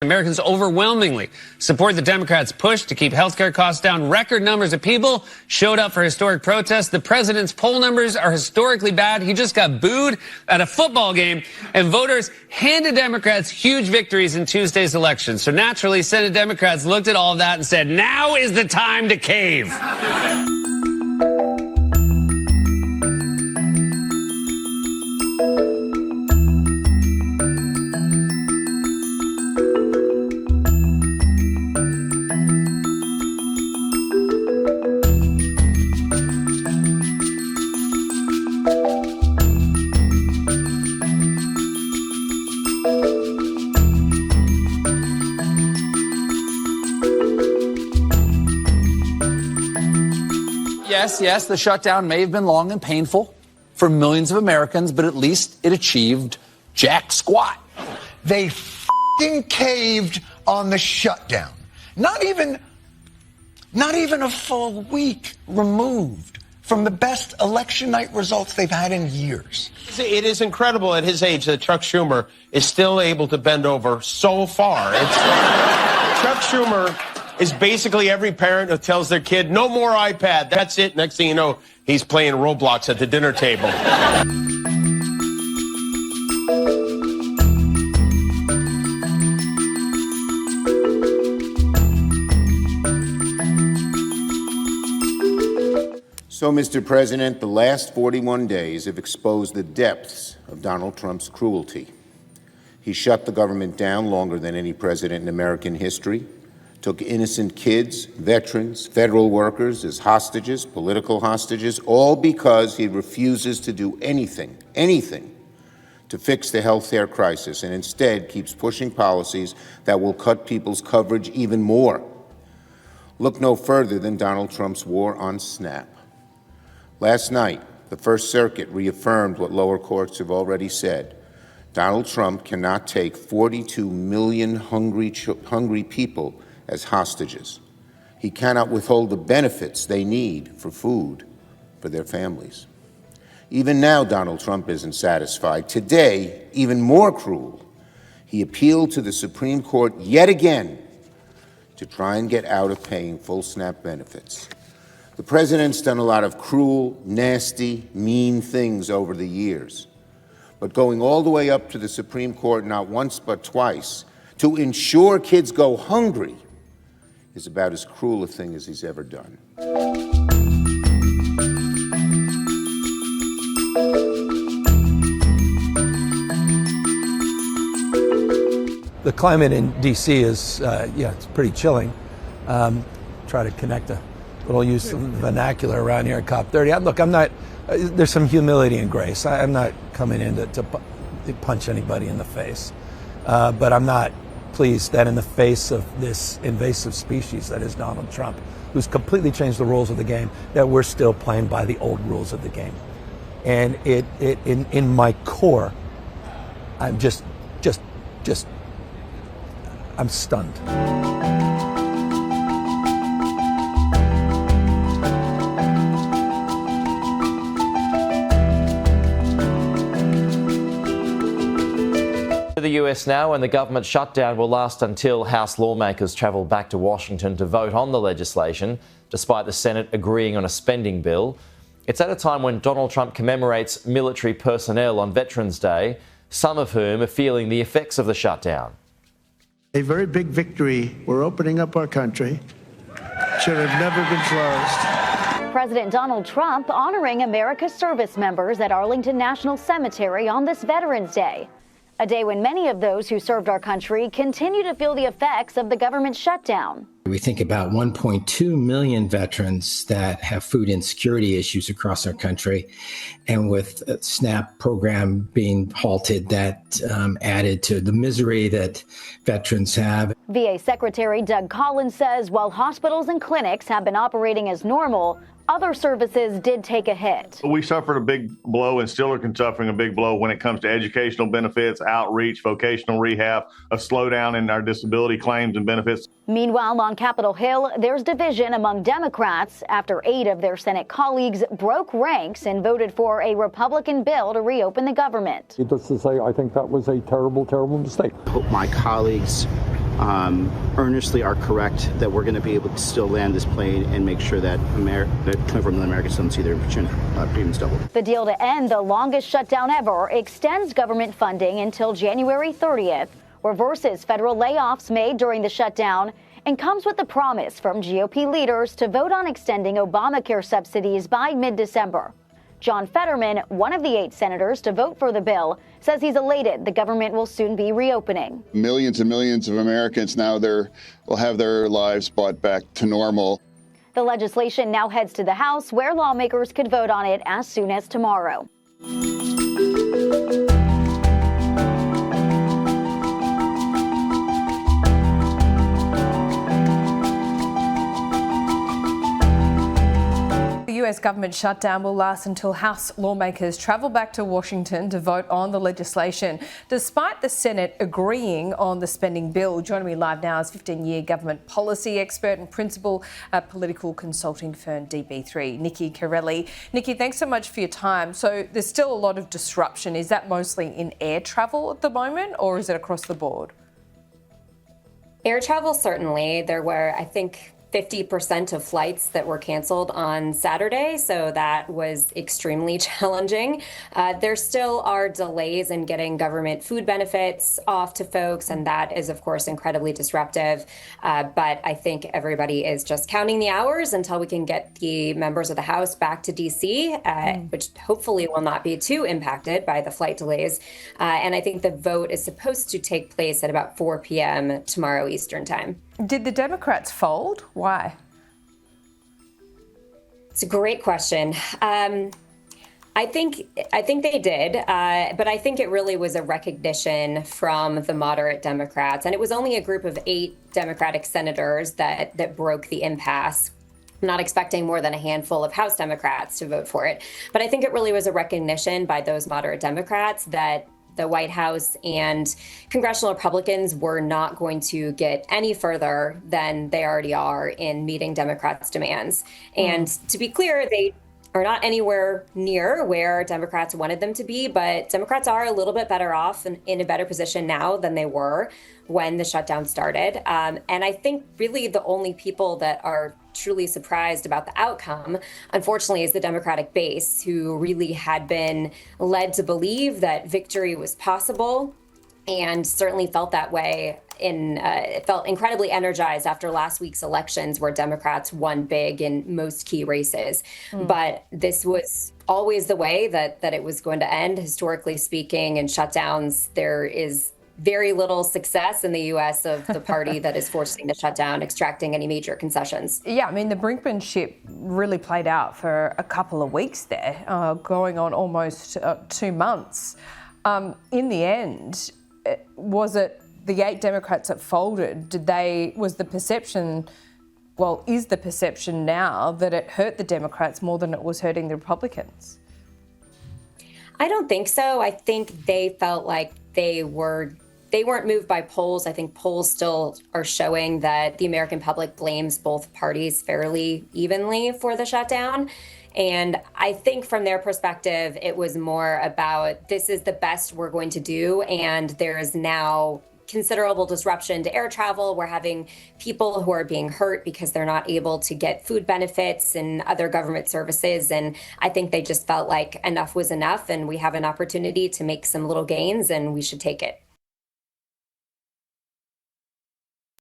Americans overwhelmingly support the Democrats' push to keep healthcare costs down. Record numbers of people showed up for historic protests. The president's poll numbers are historically bad. He just got booed at a football game, and voters handed Democrats huge victories in Tuesday's election. So naturally, Senate Democrats looked at all of that and said, now is the time to cave. Yes, the shutdown may have been long and painful for millions of Americans, but at least it achieved jack squat. They f***ing caved on the shutdown. Not even a full week removed from the best election night results they've had in years. It is incredible at his age that Chuck Schumer is still able to bend over so far. Chuck Schumer is basically every parent who tells their kid, no more iPad, that's it. Next thing you know, he's playing Roblox at the dinner table. So, Mr. President, the last 41 days have exposed the depths of Donald Trump's cruelty. He shut the government down longer than any president in American history, took innocent kids, veterans, federal workers as hostages, political hostages, all because he refuses to do anything to fix the health care crisis, and instead keeps pushing policies that will cut people's coverage even more. Look no further than Donald Trump's war on SNAP. Last night, the First Circuit reaffirmed what lower courts have already said. Donald Trump cannot take 42 million hungry people as hostages. He cannot withhold the benefits they need for food for their families. Even now, Donald Trump isn't satisfied. Today, even more cruel, he appealed to the Supreme Court yet again to try and get out of paying full SNAP benefits. The president's done a lot of cruel, nasty, mean things over the years. But going all the way up to the Supreme Court, not once but twice, to ensure kids go hungry is about as cruel a thing as he's ever done. The climate in D.C. is, it's pretty chilling. Try to connect a little use of vernacular around here at COP30. Look, I'm not, there's some humility and grace. I'm not coming in to punch anybody in the face. But I'm not pleased that in the face of this invasive species that is Donald Trump, who's completely changed the rules of the game, that we're still playing by the old rules of the game. And in my core, I'm just I'm stunned. The US now, and the government shutdown will last until House lawmakers travel back to Washington to vote on the legislation, despite the Senate agreeing on a spending bill. It's at a time when Donald Trump commemorates military personnel on Veterans Day, some of whom are feeling the effects of the shutdown. A very big victory. We're opening up our country. Should have never been closed. President Donald Trump honoring America's service members at Arlington National Cemetery on this Veterans Day. A day when many of those who served our country continue to feel the effects of the government shutdown. We think about 1.2 million veterans that have food insecurity issues across our country. And with the SNAP program being halted, that added to the misery that veterans have. VA Secretary Doug Collins says while hospitals and clinics have been operating as normal, other services did take a hit. We suffered a big blow and still are suffering a big blow when it comes to educational benefits, outreach, vocational rehab, a slowdown in our disability claims and benefits. Meanwhile, on Capitol Hill, there's division among Democrats after 8 of their Senate colleagues broke ranks and voted for a Republican bill to reopen the government. Just to say, I think that was a terrible, terrible mistake. I hope my colleagues earnestly are correct that we're going to be able to still land this plane and make sure that 24 million Americans don't see their premiums double. The deal to end the longest shutdown ever extends government funding until January 30th, reverses federal layoffs made during the shutdown, and comes with the promise from GOP leaders to vote on extending Obamacare subsidies by mid-December. John Fetterman, one of the 8 senators to vote for the bill, says he's elated the government will soon be reopening. Millions and millions of Americans now will have their lives brought back to normal. The legislation now heads to the House, where lawmakers could vote on it as soon as tomorrow. The US government shutdown will last until House lawmakers travel back to Washington to vote on the legislation, despite the Senate agreeing on the spending bill. Joining me live now is 15-year government policy expert and principal at political consulting firm DB3, Nikki Corelli. Nikki, thanks so much for your time. So there's still a lot of disruption. Is that mostly in air travel at the moment, or is it across the board? Air travel, certainly. There were, I think, 50% of flights that were canceled on Saturday, so that was extremely challenging. There still are delays in getting government food benefits off to folks, and that is, of course, incredibly disruptive. But I think everybody is just counting the hours until we can get the members of the House back to D.C., which hopefully will not be too impacted by the flight delays. And I think the vote is supposed to take place at about 4 p.m. tomorrow Eastern time. Did the Democrats fold? Why? It's a great question. I think they did, but I think it really was a recognition from the moderate Democrats, and it was only a group of 8 Democratic senators that broke the impasse. I'm not expecting more than a handful of House Democrats to vote for it, but I think it really was a recognition by those moderate Democrats that the White House and congressional Republicans were not going to get any further than they already are in meeting Democrats' demands. And to be clear, they are not anywhere near where Democrats wanted them to be, but Democrats are a little bit better off and in a better position now than they were when the shutdown started. And I think really the only people that are truly surprised about the outcome, unfortunately, is the Democratic base, who really had been led to believe that victory was possible and certainly felt that way. It felt incredibly energized after last week's elections, where Democrats won big in most key races. But this was always the way that it was going to end, historically speaking. In shutdowns, there is very little success in the U.S. of the party that is forcing the shutdown, extracting any major concessions. Yeah, I mean, the brinkmanship really played out for a couple of weeks there, going on almost 2 months. In the end, was it the 8 Democrats that folded? Is the perception now that it hurt the Democrats more than it was hurting the Republicans? I don't think so. I think they felt like they weren't moved by polls. I think polls still are showing that the American public blames both parties fairly evenly for the shutdown. And I think from their perspective, it was more about, this is the best we're going to do. And there is now considerable disruption to air travel. We're having people who are being hurt because they're not able to get food benefits and other government services. And I think they just felt like enough was enough, and we have an opportunity to make some little gains, and we should take it.